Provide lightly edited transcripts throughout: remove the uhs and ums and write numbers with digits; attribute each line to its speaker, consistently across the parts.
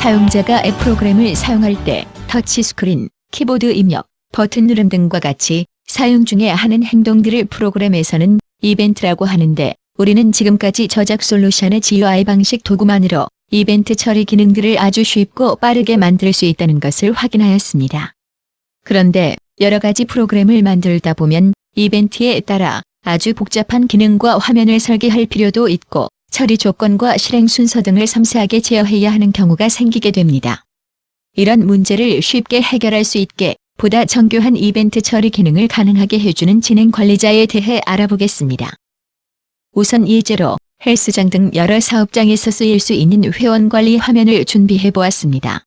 Speaker 1: 사용자가 앱 프로그램을 사용할 때 터치스크린, 키보드 입력, 버튼 누름 등과 같이 사용 중에 하는 행동들을 프로그램에서는 이벤트라고 하는데, 우리는 지금까지 저작 솔루션의 GUI 방식 도구만으로 이벤트 처리 기능들을 아주 쉽고 빠르게 만들 수 있다는 것을 확인하였습니다. 그런데 여러 가지 프로그램을 만들다 보면 이벤트에 따라 아주 복잡한 기능과 화면을 설계할 필요도 있고 처리 조건과 실행 순서 등을 섬세하게 제어해야 하는 경우가 생기게 됩니다. 이런 문제를 쉽게 해결할 수 있게 보다 정교한 이벤트 처리 기능을 가능하게 해주는 진행 관리자에 대해 알아보겠습니다. 우선 예제로 헬스장 등 여러 사업장에서 쓰일 수 있는 회원 관리 화면을 준비해 보았습니다.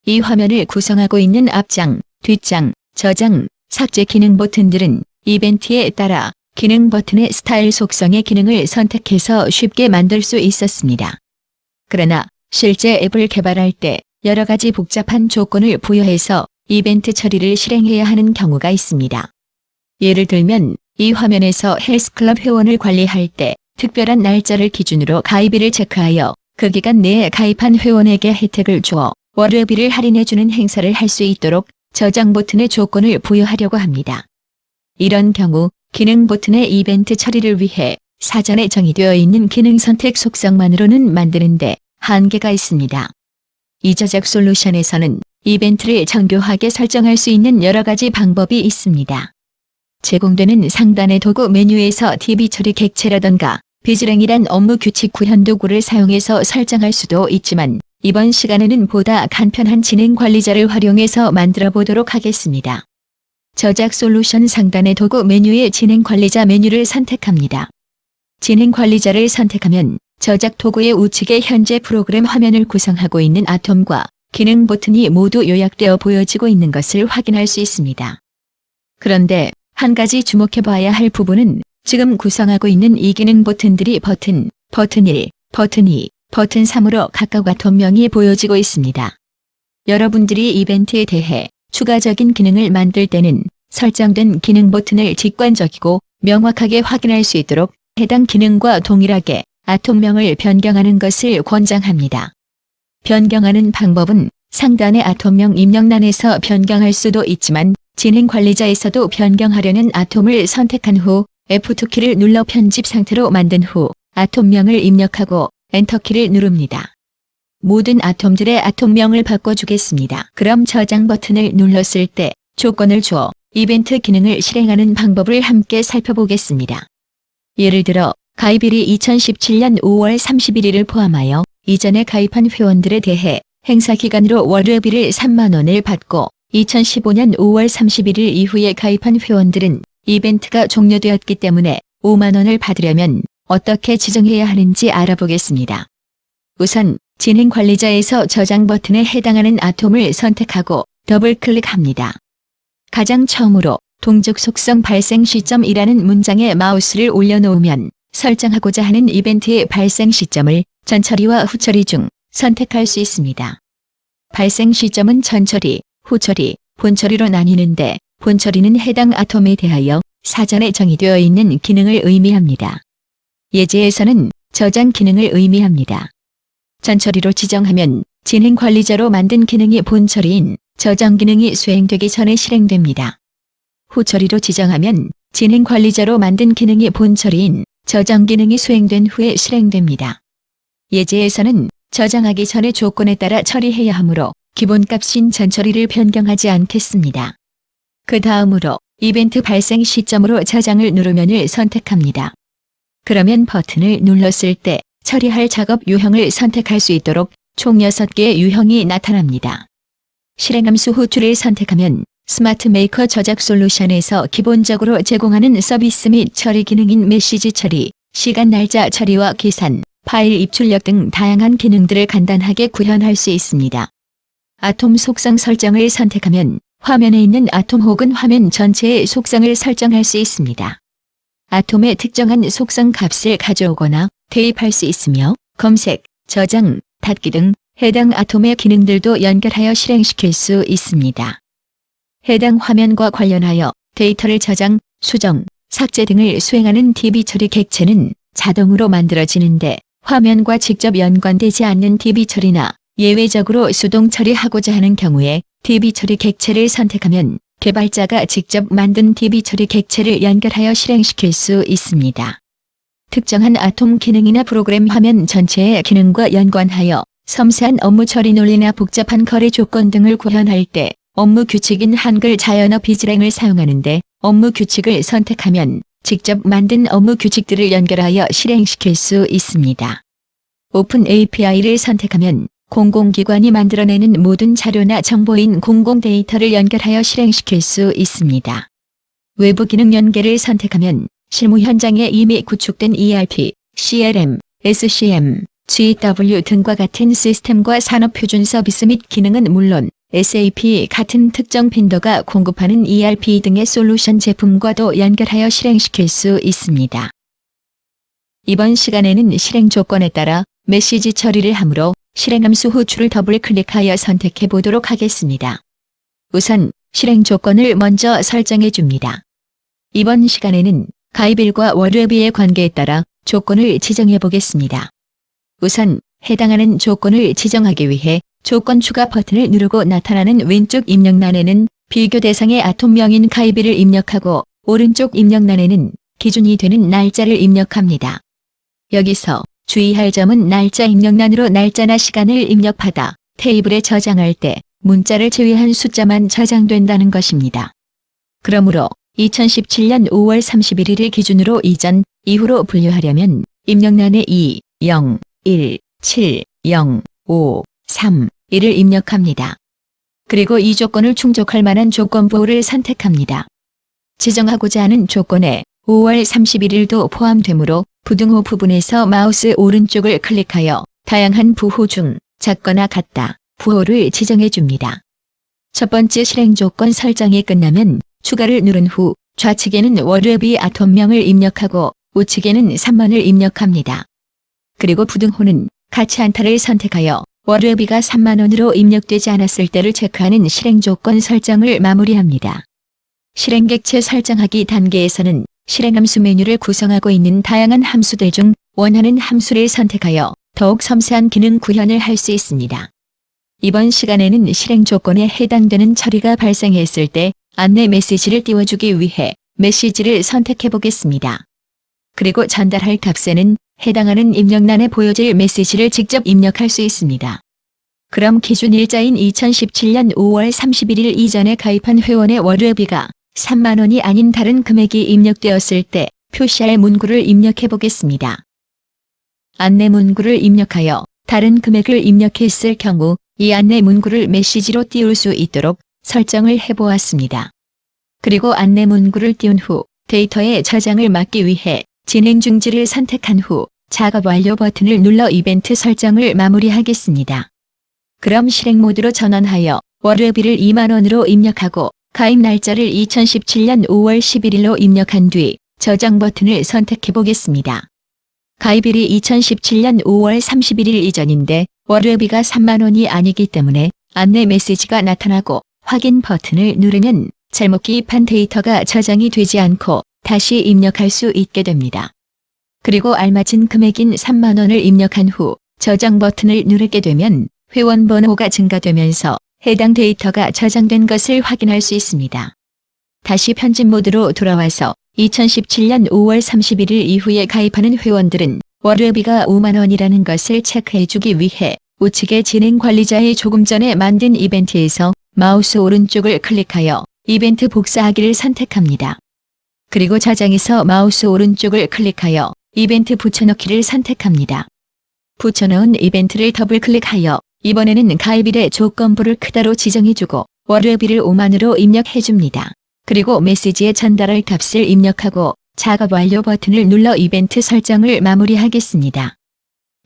Speaker 1: 이 화면을 구성하고 있는 앞장, 뒷장, 저장, 삭제 기능 버튼들은 이벤트에 따라 기능 버튼의 스타일 속성의 기능을 선택해서 쉽게 만들 수 있었습니다. 그러나 실제 앱을 개발할 때 여러 가지 복잡한 조건을 부여해서 이벤트 처리를 실행해야 하는 경우가 있습니다. 예를 들면 이 화면에서 헬스클럽 회원을 관리할 때 특별한 날짜를 기준으로 가입일을 체크하여 그 기간 내에 가입한 회원에게 혜택을 주어 월회비를 할인해주는 행사를 할 수 있도록 저장 버튼의 조건을 부여하려고 합니다. 이런 경우 기능 버튼의 이벤트 처리를 위해 사전에 정의되어 있는 기능 선택 속성만으로는 만드는데 한계가 있습니다. 이 저작 솔루션에서는 이벤트를 정교하게 설정할 수 있는 여러 가지 방법이 있습니다. 제공되는 상단의 도구 메뉴에서 DB 처리 객체라던가 비즈랭이란 업무 규칙 구현 도구를 사용해서 설정할 수도 있지만 이번 시간에는 보다 간편한 진행 관리자를 활용해서 만들어 보도록 하겠습니다. 저작 솔루션 상단의 도구 메뉴의 진행 관리자 메뉴를 선택합니다. 진행 관리자를 선택하면 저작 도구의 우측에 현재 프로그램 화면을 구성하고 있는 아톰과 기능 버튼이 모두 요약되어 보여지고 있는 것을 확인할 수 있습니다. 그런데 한 가지 주목해 봐야 할 부분은 지금 구성하고 있는 이 기능 버튼들이 버튼 1, 버튼 2, 버튼 3으로 각각 아톰명이 보여지고 있습니다. 여러분들이 이벤트에 대해 추가적인 기능을 만들 때는 설정된 기능 버튼을 직관적이고 명확하게 확인할 수 있도록 해당 기능과 동일하게 아톰명을 변경하는 것을 권장합니다. 변경하는 방법은 상단의 아톰명 입력란에서 변경할 수도 있지만 진행 관리자에서도 변경하려는 아톰을 선택한 후 F2키를 눌러 편집 상태로 만든 후 아톰명을 입력하고 엔터키를 누릅니다. 모든 아톰들의 아톰명을 바꿔주겠습니다. 그럼 저장 버튼을 눌렀을 때 조건을 주어 이벤트 기능을 실행하는 방법을 함께 살펴보겠습니다. 예를 들어 가입일이 2017년 5월 31일을 포함하여 이전에 가입한 회원들에 대해 행사 기간으로 월회비를 3만 원을 받고 2015년 5월 31일 이후에 가입한 회원들은 이벤트가 종료되었기 때문에 5만 원을 받으려면 어떻게 지정해야 하는지 알아보겠습니다. 우선 진행 관리자에서 저장 버튼에 해당하는 아톰을 선택하고 더블 클릭합니다. 가장 처음으로 동적 속성 발생 시점이라는 문장에 마우스를 올려놓으면 설정하고자 하는 이벤트의 발생 시점을 전처리와 후처리 중 선택할 수 있습니다. 발생 시점은 전처리, 후처리, 본처리로 나뉘는데 본처리는 해당 아톰에 대하여 사전에 정의되어 있는 기능을 의미합니다. 예제에서는 저장 기능을 의미합니다. 전처리로 지정하면 진행 관리자로 만든 기능이 본처리인 저장 기능이 수행되기 전에 실행됩니다. 후처리로 지정하면 진행 관리자로 만든 기능이 본처리인 저장 기능이 수행된 후에 실행됩니다. 예제에서는 저장하기 전에 조건에 따라 처리해야 하므로 기본값인 전처리를 변경하지 않겠습니다. 그 다음으로 이벤트 발생 시점으로 저장을 누르면을 선택합니다. 그러면 버튼을 눌렀을 때 처리할 작업 유형을 선택할 수 있도록 총 6개의 유형이 나타납니다. 실행함수 후줄을 선택하면 스마트 메이커 저작 솔루션에서 기본적으로 제공하는 서비스 및 처리 기능인 메시지 처리, 시간 날짜 처리와 계산, 파일 입출력 등 다양한 기능들을 간단하게 구현할 수 있습니다. 아톰 속성 설정을 선택하면 화면에 있는 아톰 혹은 화면 전체의 속성을 설정할 수 있습니다. 아톰의 특정한 속성 값을 가져오거나 대입할 수 있으며 검색, 저장, 닫기 등 해당 아톰의 기능들도 연결하여 실행시킬 수 있습니다. 해당 화면과 관련하여 데이터를 저장, 수정, 삭제 등을 수행하는 DB 처리 객체는 자동으로 만들어지는데 화면과 직접 연관되지 않는 DB 처리나 예외적으로 수동 처리하고자 하는 경우에 DB 처리 객체를 선택하면 개발자가 직접 만든 DB 처리 객체를 연결하여 실행시킬 수 있습니다. 특정한 아톰 기능이나 프로그램 화면 전체의 기능과 연관하여 섬세한 업무 처리 논리나 복잡한 거래 조건 등을 구현할 때 업무 규칙인 한글 자연어 비즈랭을 사용하는데 업무 규칙을 선택하면 직접 만든 업무 규칙들을 연결하여 실행시킬 수 있습니다. 오픈 API를 선택하면 공공기관이 만들어내는 모든 자료나 정보인 공공 데이터를 연결하여 실행시킬 수 있습니다. 외부 기능 연계를 선택하면 실무 현장에 이미 구축된 ERP, CRM, SCM, GW 등과 같은 시스템과 산업표준 서비스 및 기능은 물론 SAP 같은 특정 빈더가 공급하는 ERP 등의 솔루션 제품과도 연결하여 실행시킬 수 있습니다. 이번 시간에는 실행 조건에 따라 메시지 처리를 하므로 실행함수 호출을 더블 클릭하여 선택해 보도록 하겠습니다. 우선 실행 조건을 먼저 설정해 줍니다. 이번 시간에는 가입일과 월회비의 관계에 따라 조건을 지정해 보겠습니다. 우선 해당하는 조건을 지정하기 위해 조건 추가 버튼을 누르고 나타나는 왼쪽 입력란에는 비교 대상의 아톰명인 가입일을 입력하고 오른쪽 입력란에는 기준이 되는 날짜를 입력합니다. 여기서 주의할 점은 날짜 입력란으로 날짜나 시간을 입력하다 테이블에 저장할 때 문자를 제외한 숫자만 저장된다는 것입니다. 그러므로 2017년 5월 31일을 기준으로 이전, 이후로 분류하려면 입력란에 2, 0, 1, 7, 0, 5, 3, 1을 입력합니다. 그리고 이 조건을 충족할 만한 조건 보호를 선택합니다. 지정하고자 하는 조건에 5월 31일도 포함되므로 부등호 부분에서 마우스 오른쪽을 클릭하여 다양한 부호 중 작거나 같다 부호를 지정해 줍니다. 첫 번째 실행 조건 설정이 끝나면 추가를 누른 후 좌측에는 월회비 아톰명을 입력하고 우측에는 3만을 입력합니다. 그리고 부등호는 같이 한타를 선택하여 월회비가 3만원으로 입력되지 않았을 때를 체크하는 실행 조건 설정을 마무리합니다. 실행 객체 설정하기 단계에서는 실행함수 메뉴를 구성하고 있는 다양한 함수들 중 원하는 함수를 선택하여 더욱 섬세한 기능 구현을 할 수 있습니다. 이번 시간에는 실행 조건에 해당되는 처리가 발생했을 때 안내 메시지를 띄워주기 위해 메시지를 선택해 보겠습니다. 그리고 전달할 값에는 해당하는 입력란에 보여질 메시지를 직접 입력할 수 있습니다. 그럼 기준 일자인 2017년 5월 31일 이전에 가입한 회원의 월회비가 3만원이 아닌 다른 금액이 입력되었을 때 표시할 문구를 입력해 보겠습니다. 안내 문구를 입력하여 다른 금액을 입력했을 경우 이 안내 문구를 메시지로 띄울 수 있도록 설정을 해보았습니다. 그리고 안내 문구를 띄운 후 데이터의 저장을 막기 위해 진행 중지를 선택한 후 작업 완료 버튼을 눌러 이벤트 설정을 마무리하겠습니다. 그럼 실행 모드로 전환하여 월회비를 2만원으로 입력하고 가입 날짜를 2017년 5월 11일로 입력한 뒤 저장 버튼을 선택해 보겠습니다. 가입일이 2017년 5월 31일 이전인데 월회비가 3만원이 아니기 때문에 안내 메시지가 나타나고 확인 버튼을 누르면 잘못 기입한 데이터가 저장이 되지 않고 다시 입력할 수 있게 됩니다. 그리고 알맞은 금액인 3만원을 입력한 후 저장 버튼을 누르게 되면 회원 번호가 증가되면서 해당 데이터가 저장된 것을 확인할 수 있습니다. 다시 편집 모드로 돌아와서 2017년 5월 31일 이후에 가입하는 회원들은 월회비가 5만원이라는 것을 체크해주기 위해 우측의 진행 관리자의 조금 전에 만든 이벤트에서 마우스 오른쪽을 클릭하여 이벤트 복사하기를 선택합니다. 그리고 저장에서 마우스 오른쪽을 클릭하여 이벤트 붙여넣기를 선택합니다. 붙여넣은 이벤트를 더블 클릭하여 이번에는 가입일의 조건부를 크다로 지정해주고 월회비를 5만으로 입력해줍니다. 그리고 메시지에 전달할 값을 입력하고 작업 완료 버튼을 눌러 이벤트 설정을 마무리하겠습니다.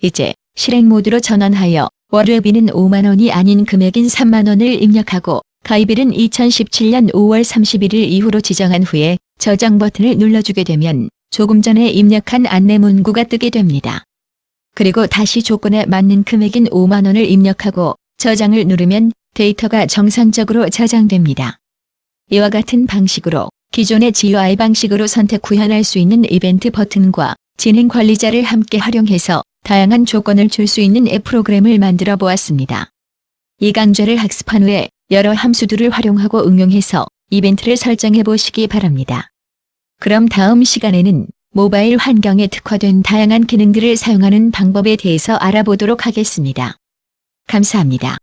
Speaker 1: 이제 실행 모드로 전환하여 월회비는 5만원이 아닌 금액인 3만원을 입력하고 가입일은 2017년 5월 31일 이후로 지정한 후에 저장 버튼을 눌러주게 되면 조금 전에 입력한 안내 문구가 뜨게 됩니다. 그리고 다시 조건에 맞는 금액인 5만원을 입력하고 저장을 누르면 데이터가 정상적으로 저장됩니다. 이와 같은 방식으로 기존의 GUI 방식으로 선택 구현할 수 있는 이벤트 버튼과 진행 관리자를 함께 활용해서 다양한 조건을 줄 수 있는 앱 프로그램을 만들어 보았습니다. 이 강좌를 학습한 후에 여러 함수들을 활용하고 응용해서 이벤트를 설정해 보시기 바랍니다. 그럼 다음 시간에는 모바일 환경에 특화된 다양한 기능들을 사용하는 방법에 대해서 알아보도록 하겠습니다. 감사합니다.